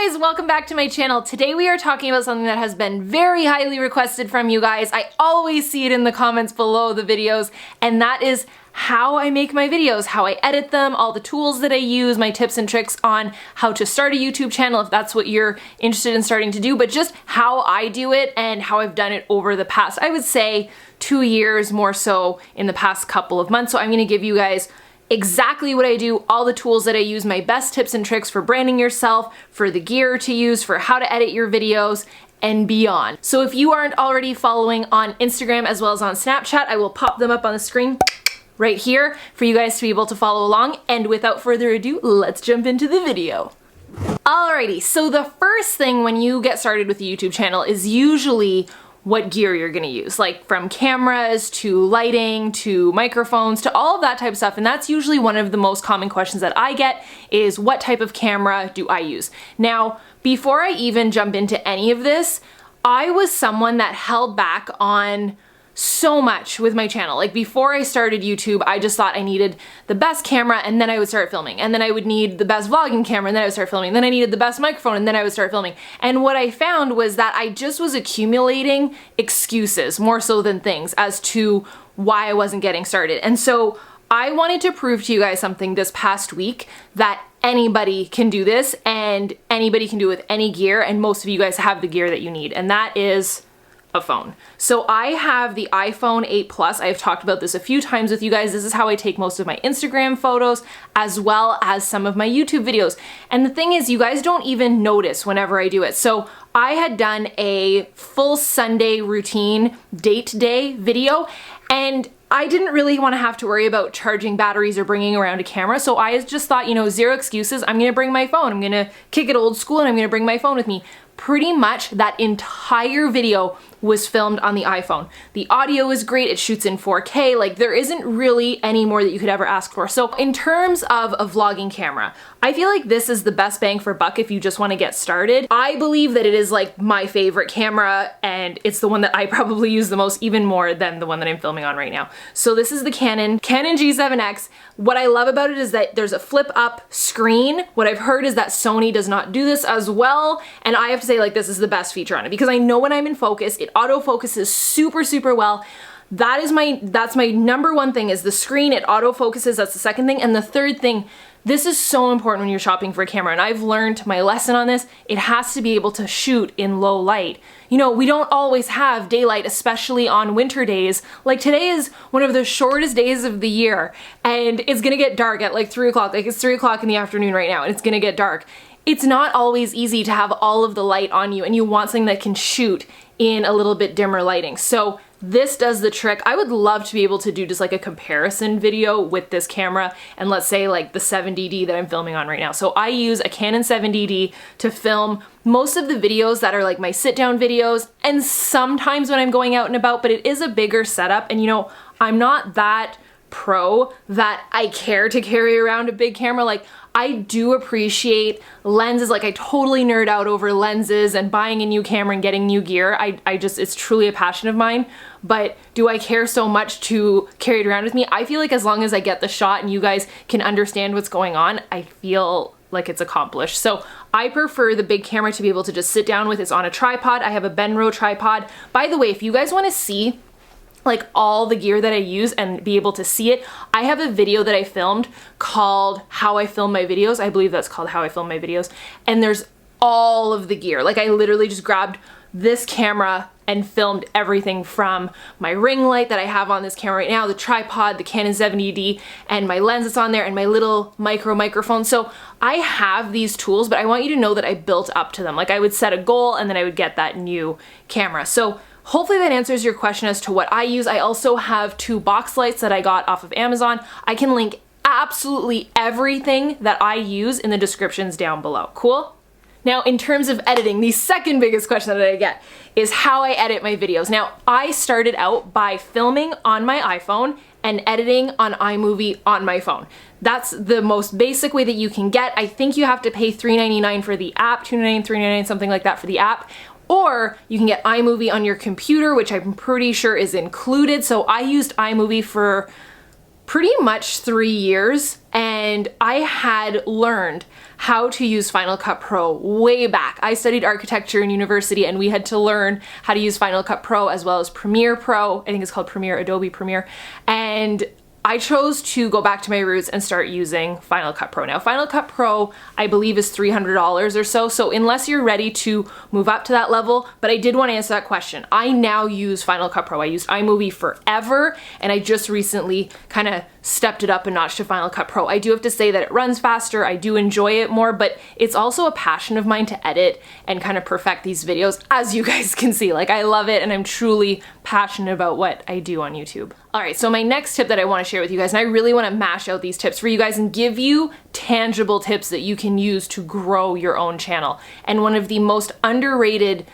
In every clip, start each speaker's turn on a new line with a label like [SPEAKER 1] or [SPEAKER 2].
[SPEAKER 1] guys, welcome back to my channel. Today we are talking about something that has been very highly requested from you guys. I always see it in the comments below the videos, and that is how I make my videos, how I edit them, all the tools that I use, my tips and tricks on how to start a YouTube channel if that's what you're interested in starting to do, but just how I do it and how I've done it over the past, I would say 2 years, more so in the past couple of months. So I'm gonna give you guys exactly what I do, all the tools that I use, my best tips and tricks for branding yourself, for the gear to use, for how to edit your videos, and beyond. So if you aren't already following on Instagram as well as on Snapchat, I will pop them up on the screen right here for you guys to be able to follow along. And without further ado, let's jump into the video. Alrighty, so the first thing when you get started with a YouTube channel is usually what gear you're gonna use, like from cameras to lighting to microphones to all of that type of stuff. And that's usually one of the most common questions that I get is what type of camera do I use? Now, before I even jump into any of this, I was someone that held back on so much with my channel. Like before I started YouTube, I just thought I needed the best camera and then I would start filming. And then I would need the best vlogging camera and then I would start filming. And then I needed the best microphone and then I would start filming. And what I found was that I just was accumulating excuses more so than things as to why I wasn't getting started. And so I wanted to prove to you guys something this past week, that anybody can do this and anybody can do it with any gear, and most of you guys have the gear that you need, and that is a phone. So I have the iPhone 8 Plus. I've talked about this a few times with you guys. This is how I take most of my Instagram photos as well as some of my YouTube videos. And the thing is, you guys don't even notice whenever I do it. So I had done a full Sunday routine date day video, and I didn't really want to have to worry about charging batteries or bringing around a camera. So I just thought, you know, zero excuses. I'm gonna bring my phone. I'm gonna kick it old school and I'm gonna bring my phone with me. Pretty much that entire video was filmed on the iPhone. The audio is great, it shoots in 4K, like there isn't really any more that you could ever ask for. So in terms of a vlogging camera, I feel like this is the best bang for buck if you just want to get started. I believe that it is like my favorite camera, and it's the one that I probably use the most, even more than the one that I'm filming on right now. So this is the Canon G7X. What I love about it is that there's a flip up screen. What I've heard is that Sony does not do this as well, and I have to say, like, this is the best feature on it because I know when I'm in focus, it autofocuses super well. That's my number one thing, is the screen. It autofocuses. That's the second thing. And the third thing, this is so important when you're shopping for a camera, and I've learned my lesson on this. It has to be able to shoot in low light. You know, we don't always have daylight, especially on winter days. Like today is one of the shortest days of the year, and it's gonna get dark at like 3 o'clock. Like it's 3 o'clock in the afternoon right now, and it's gonna get dark. It's not always easy to have all of the light on you, and you want something that can shoot in a little bit dimmer lighting. So this does the trick. I would love to be able to do just like a comparison video with this camera and let's say like the 7DD that I'm filming on right now. So I use a Canon 7DD to film most of the videos that are like my sit down videos, and sometimes when I'm going out and about, but it is a bigger setup, and you know, I'm not that pro that I care to carry around a big camera. Like I do appreciate lenses, like I totally nerd out over lenses and buying a new camera and getting new gear. I just, it's truly a passion of mine, but do I care so much to carry it around with me? I feel like as long as I get the shot and you guys can understand what's going on, I feel like it's accomplished. So I prefer the big camera to be able to just sit down with. It's on a tripod. I have a Benro tripod. By the way, if you guys want to see like all the gear that I use and be able to see it, I have a video that I filmed called How I Film My Videos. I believe that's called How I Film My Videos. And there's all of the gear. Like I literally just grabbed this camera and filmed everything from my ring light that I have on this camera right now, the tripod, the Canon 70D, and my lens that's on there, and my little microphone. So I have these tools, but I want you to know that I built up to them. Like I would set a goal and then I would get that new camera. So hopefully that answers your question as to what I use. I also have 2 box lights that I got off of Amazon. I can link absolutely everything that I use in the descriptions down below. Cool? Now, in terms of editing, the second biggest question that I get is how I edit my videos. Now, I started out by filming on my iPhone and editing on iMovie on my phone. That's the most basic way that you can get. I think you have to pay $3.99 for the app, $2.99, $3.99, something like that for the app. Or you can get iMovie on your computer, which I'm pretty sure is included. So I used iMovie for pretty much 3 years, and and I had learned how to use Final Cut Pro way back. I studied architecture in university and we had to learn how to use Final Cut Pro as well as Premiere Pro. I think it's called Premiere, Adobe Premiere. And I chose to go back to my roots and start using Final Cut Pro. Now, Final Cut Pro, I believe, is $300 or so. So unless you're ready to move up to that level, but I did want to answer that question. I now use Final Cut Pro. I used iMovie forever, and I just recently kind of stepped it up a notch to Final Cut Pro. I do have to say that it runs faster. I do enjoy it more, but it's also a passion of mine to edit and kind of perfect these videos, as you guys can see. Like, I love it, and I'm truly passionate about what I do on YouTube. All right, so my next tip that I want to share with you guys, and I really want to mash out these tips for you guys and give you tangible tips that you can use to grow your own channel. And one of the most underrated,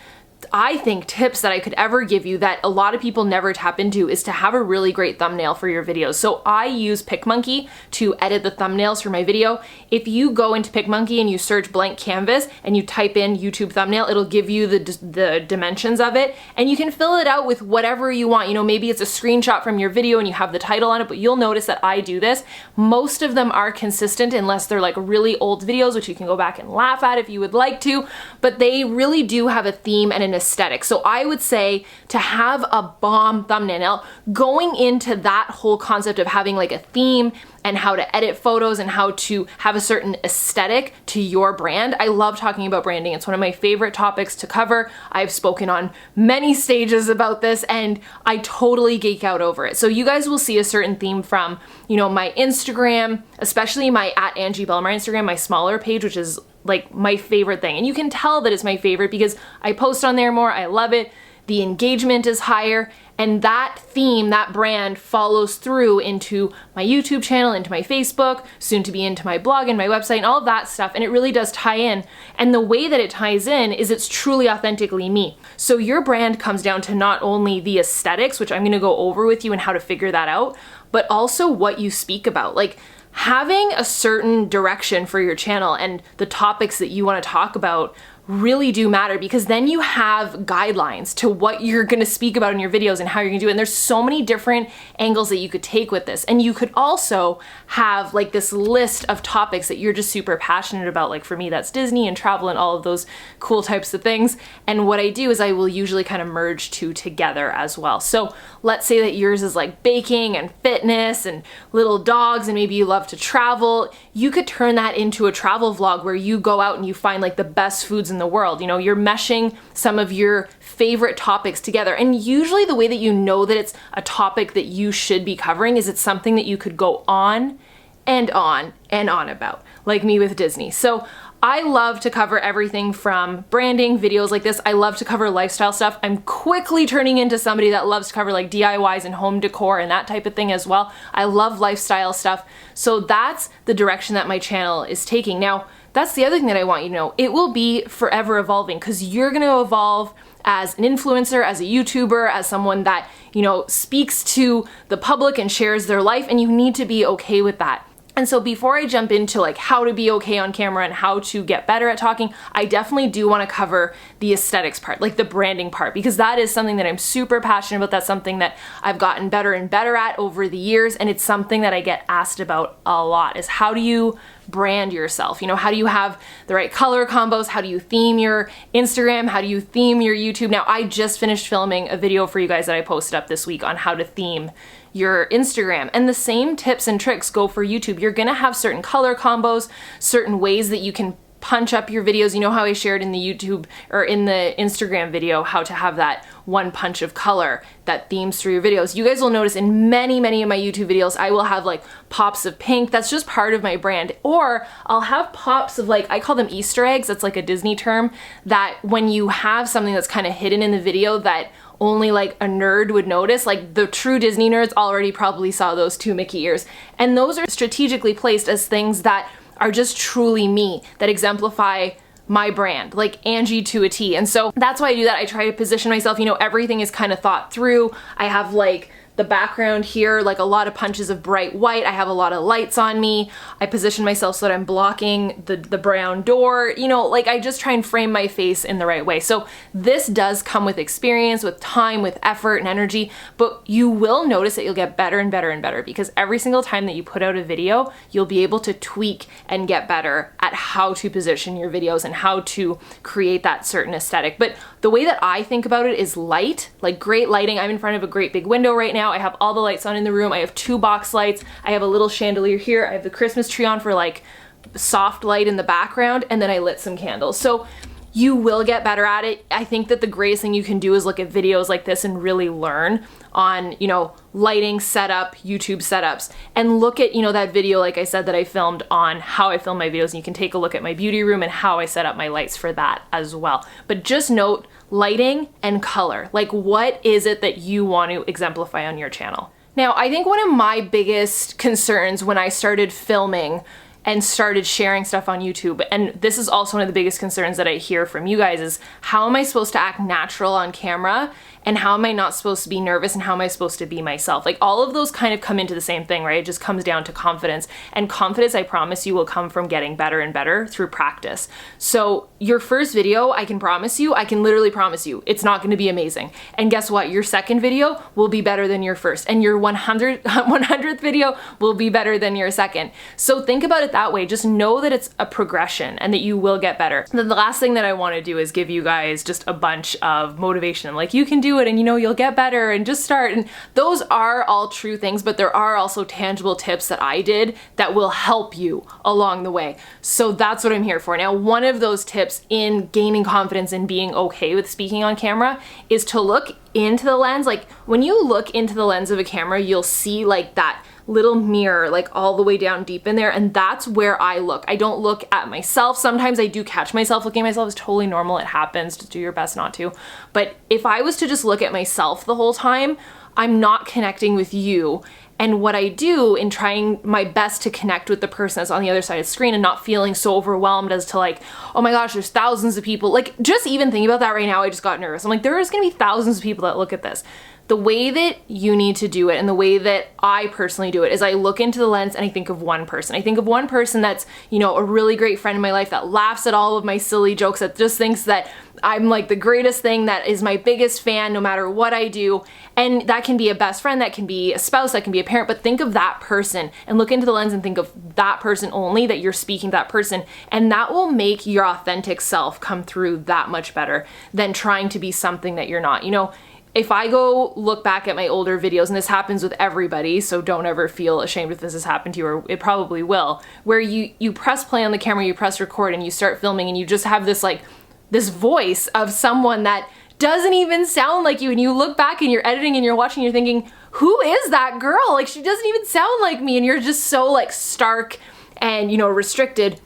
[SPEAKER 1] I think, tips that I could ever give you that a lot of people never tap into is to have a really great thumbnail for your videos. So I use PicMonkey to edit the thumbnails for my video. If you go into PicMonkey and you search blank canvas and you type in YouTube thumbnail, it'll give you the dimensions of it, and you can fill it out with whatever you want. You know, maybe it's a screenshot from your video and you have the title on it, but you'll notice that I do this. Most of them are consistent unless they're like really old videos, which you can go back and laugh at if you would like to, but they really do have a theme and an aesthetic. So I would say to have a bomb thumbnail. Now, going into that whole concept of having like a theme and how to edit photos and how to have a certain aesthetic to your brand, I love talking about branding. It's one of my favorite topics to cover. I've spoken on many stages about this and I totally geek out over it. So you guys will see a certain theme from, you know, my Instagram, especially my @Angie Bellemare Instagram, my smaller page, which is like my favorite thing. And you can tell that it's my favorite because I post on there more, I love it, the engagement is higher, and that theme, that brand follows through into my YouTube channel, into my Facebook, soon to be into my blog and my website and all of that stuff, and it really does tie in. And the way that it ties in is it's truly authentically me. So your brand comes down to not only the aesthetics, which I'm gonna go over with you and how to figure that out, but also what you speak about. Like, having a certain direction for your channel and the topics that you want to talk about really do matter, because then you have guidelines to what you're going to speak about in your videos and how you're going to do it. And there's so many different angles that you could take with this. And you could also have like this list of topics that you're just super passionate about. Like for me, that's Disney and travel and all of those cool types of things. And what I do is I will usually kind of merge two together as well. So let's say that yours is like baking and fitness and little dogs, and maybe you love to travel. You could turn that into a travel vlog where you go out and you find like the best foods in the world. You know, you're meshing some of your favorite topics together. And usually the way that you know that it's a topic that you should be covering is it's something that you could go on and on and on about, like me with Disney. So I love to cover everything from branding, videos like this. I love to cover lifestyle stuff. I'm quickly turning into somebody that loves to cover like DIYs and home decor and that type of thing as well. I love lifestyle stuff. So that's the direction that my channel is taking. Now, that's the other thing that I want you to know. It will be forever evolving because you're going to evolve as an influencer, as a YouTuber, as someone that, you know, speaks to the public and shares their life, and you need to be okay with that. And so before I jump into like how to be okay on camera and how to get better at talking, I definitely do want to cover the aesthetics part, like the branding part, because that is something that I'm super passionate about. That's something that I've gotten better and better at over the years, and it's something that I get asked about a lot, is how do you brand yourself? You know, how do you have the right color combos? How do you theme your Instagram? How do you theme your YouTube? Now, I just finished filming a video for you guys that I posted up this week on how to theme your Instagram, and the same tips and tricks go for YouTube. You're gonna have certain color combos, certain ways that you can punch up your videos. You know how I shared in the YouTube or in the Instagram video how to have that one punch of color that themes through your videos. You guys will notice in many of my YouTube videos I will have like pops of pink. That's just part of my brand. Or I'll have pops of, like, I call them Easter eggs. That's like a Disney term, that when you have something that's kind of hidden in the video that only like a nerd would notice, like the true Disney nerds already probably saw those two Mickey ears. And those are strategically placed as things that are just truly me, that exemplify my brand, like Angie to a T. And so that's why I do that. I try to position myself, you know, everything is kind of thought through. I have like the background here, like a lot of punches of bright white. I have a lot of lights on me. I position myself so that I'm blocking the brown door. You know, like I just try and frame my face in the right way. So this does come with experience, with time, with effort and energy, but you will notice that you'll get better and better and better, because every single time that you put out a video, you'll be able to tweak and get better at how to position your videos and how to create that certain aesthetic. But the way that I think about it is light, like great lighting. I'm in front of a great big window right now. I have all the lights on in the room. I have 2 box lights. I have a little chandelier here. I have the Christmas tree on for like soft light in the background, and then I lit some candles. So you will get better at it. I think that the greatest thing you can do is look at videos like this and really learn on, you know, lighting setup, YouTube setups, and look at, you know, that video, like I said, that I filmed on how I film my videos, and you can take a look at my beauty room and how I set up my lights for that as well. But just note lighting and color. Like, what is it that you want to exemplify on your channel? Now, I think one of my biggest concerns when I started filming and started sharing stuff on YouTube, and this is also one of the biggest concerns that I hear from you guys, is how am I supposed to act natural on camera, and how am I not supposed to be nervous, and how am I supposed to be myself? Like, all of those kind of come into the same thing, right? It just comes down to confidence, and confidence, I promise you, will come from getting better and better through practice. So your first video, I can promise you, I can literally promise you, it's not going to be amazing. And guess what? Your second video will be better than your first, and your 100th video will be better than your second. So think about it that way. Just know that it's a progression and that you will get better. And then the last thing that I want to do is give you guys just a bunch of motivation. Like, you can do it, and you know, you'll get better, and just start. And those are all true things, but there are also tangible tips that I did that will help you along the way. So that's what I'm here for. Now, one of those tips in gaining confidence and being okay with speaking on camera is to look into the lens. Like, when you look into the lens of a camera, you'll see like that little mirror, like all the way down deep in there, and that's where I look. I don't look at myself. Sometimes I do catch myself looking at myself. It's totally normal. It happens. To do your best not to. But if I was to just look at myself the whole time, I'm not connecting with you. And what I do in trying my best to connect with the person that's on the other side of the screen and not feeling so overwhelmed as to like, oh my gosh, there's thousands of people. Like, just even thinking about that right now, I just got nervous. I'm like, there is gonna be thousands of people that look at this. The way that you need to do it, and the way that I personally do it, is I look into the lens and I think of one person. I think of one person that's, you know, a really great friend in my life, that laughs at all of my silly jokes, that just thinks that I'm like the greatest thing, that is my biggest fan no matter what I do. And that can be a best friend, that can be a spouse, that can be a parent, but think of that person and look into the lens and think of that person only, that you're speaking to that person, and that will make your authentic self come through that much better than trying to be something that you're not. You know, if I go look back at my older videos, and this happens with everybody, so don't ever feel ashamed if this has happened to you, or it probably will, where you press play on the camera, you press record, and you start filming, and you just have this like, this voice of someone that doesn't even sound like you, and you look back and you're editing and you're watching, you're thinking, who is that girl? Like, she doesn't even sound like me, and you're just so like stark and, you know, restricted.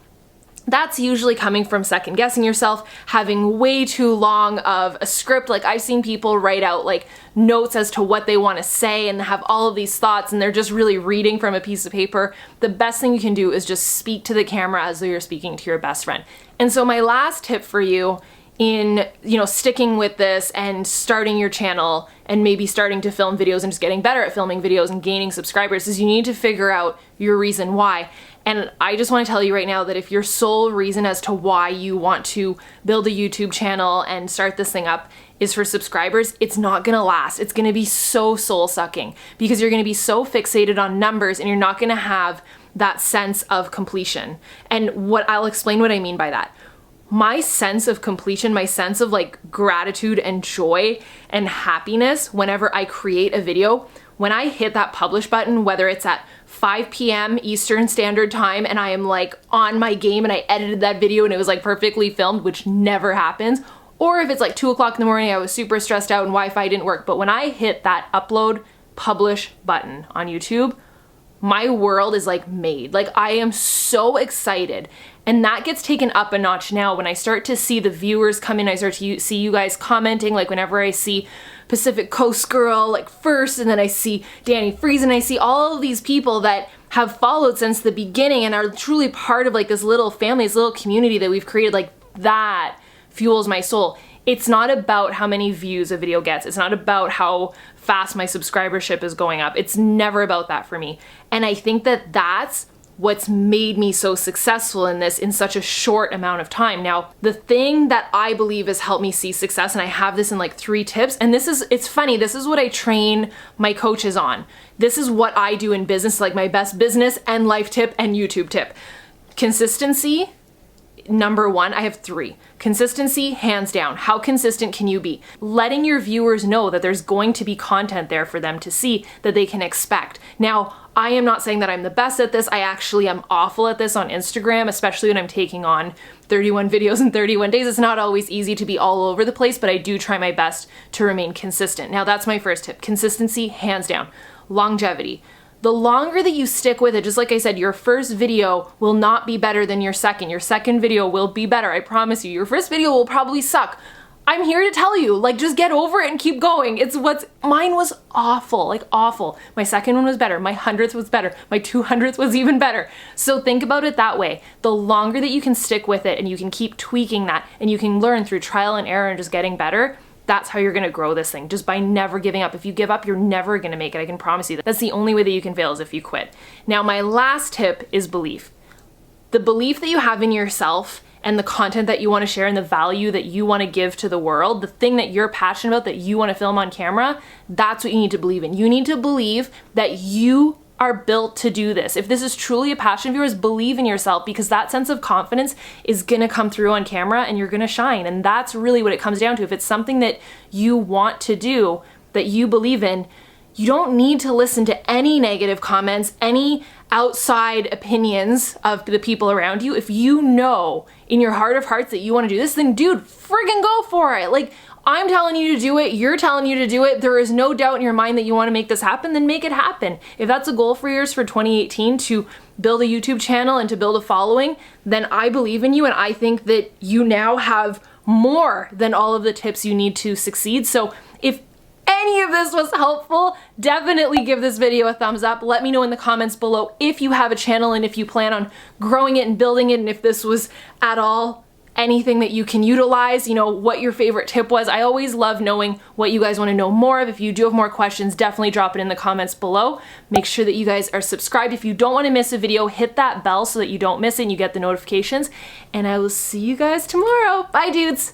[SPEAKER 1] That's usually coming from second guessing yourself, having way too long of a script. Like, I've seen people write out like notes as to what they want to say and have all of these thoughts, and they're just really reading from a piece of paper. The best thing you can do is just speak to the camera as though you're speaking to your best friend. And so my last tip for you in, you know, sticking with this and starting your channel and maybe starting to film videos and just getting better at filming videos and gaining subscribers is you need to figure out your reason why. And I just want to tell you right now that if your sole reason as to why you want to build a YouTube channel and start this thing up is for subscribers, it's not gonna last. It's gonna be so soul-sucking because you're gonna be so fixated on numbers and you're not gonna have that sense of completion. And I'll explain what I mean by that. My sense of completion, my sense of like gratitude and joy and happiness whenever I create a video, when I hit that publish button, whether it's at 5 p.m. Eastern Standard Time and I am like on my game and I edited that video and it was like perfectly filmed, which never happens, or if it's like 2 o'clock in the morning, I was super stressed out and Wi-Fi didn't work, but when I hit that upload publish button on YouTube, my world is like made. Like, I am so excited. And that gets taken up a notch now when I start to see the viewers come in. I start to see you guys commenting, like whenever I see Pacific Coast Girl like first, and then I see Danny Freeze, and I see all of these people that have followed since the beginning and are truly part of like this little family, this little community that we've created. Like, that fuels my soul. It's not about how many views a video gets. It's not about how fast my subscribership is going up. It's never about that for me. And I think that that's what's made me so successful in this in such a short amount of time. Now, the thing that I believe has helped me see success, and I have this in like 3 tips, and it's funny, this is what I train my coaches on. This is what I do in business, like my best business and life tip and YouTube tip. Consistency, number 1, I have 3. Consistency, hands down. How consistent can you be? Letting your viewers know that there's going to be content there for them to see that they can expect. Now, I am not saying that I'm the best at this. I actually am awful at this on Instagram, especially when I'm taking on 31 videos in 31 days. It's not always easy to be all over the place, but I do try my best to remain consistent. Now, that's my first tip. Consistency, hands down. Longevity. The longer that you stick with it, just like I said, your first video will not be better than your second. Your second video will be better, I promise you. Your first video will probably suck. I'm here to tell you, like, just get over it and keep going. Mine was awful, like awful. My second one was better. My 100th was better. My 200th was even better. So think about it that way. The longer that you can stick with it and you can keep tweaking that and you can learn through trial and error and just getting better, that's how you're gonna grow this thing, just by never giving up. If you give up, you're never gonna make it. I can promise you that. That's the only way that you can fail, is if you quit. Now, my last tip is belief. The belief that you have in yourself and the content that you wanna share and the value that you wanna give to the world, the thing that you're passionate about, that you wanna film on camera, that's what you need to believe in. You need to believe that you are built to do this. If this is truly a passion of yours, believe in yourself, because that sense of confidence is gonna come through on camera and you're gonna shine. And that's really what it comes down to. If it's something that you want to do, that you believe in, you don't need to listen to any negative comments, any outside opinions of the people around you. If you know in your heart of hearts that you want to do this, then dude, friggin' go for it. Like, I'm telling you to do it, you're telling you to do it, there is no doubt in your mind that you want to make this happen, then make it happen. If that's a goal for yours for 2018, to build a YouTube channel and to build a following, then I believe in you, and I think that you now have more than all of the tips you need to succeed. So if any of this was helpful, definitely give this video a thumbs up. Let me know in the comments below if you have a channel and if you plan on growing it and building it, and if this was at all anything that you can utilize, you know, what your favorite tip was. I always love knowing what you guys want to know more of. If you do have more questions, definitely drop it in the comments below. Make sure that you guys are subscribed. If you don't want to miss a video, hit that bell so that you don't miss it and you get the notifications. And I will see you guys tomorrow. Bye, dudes.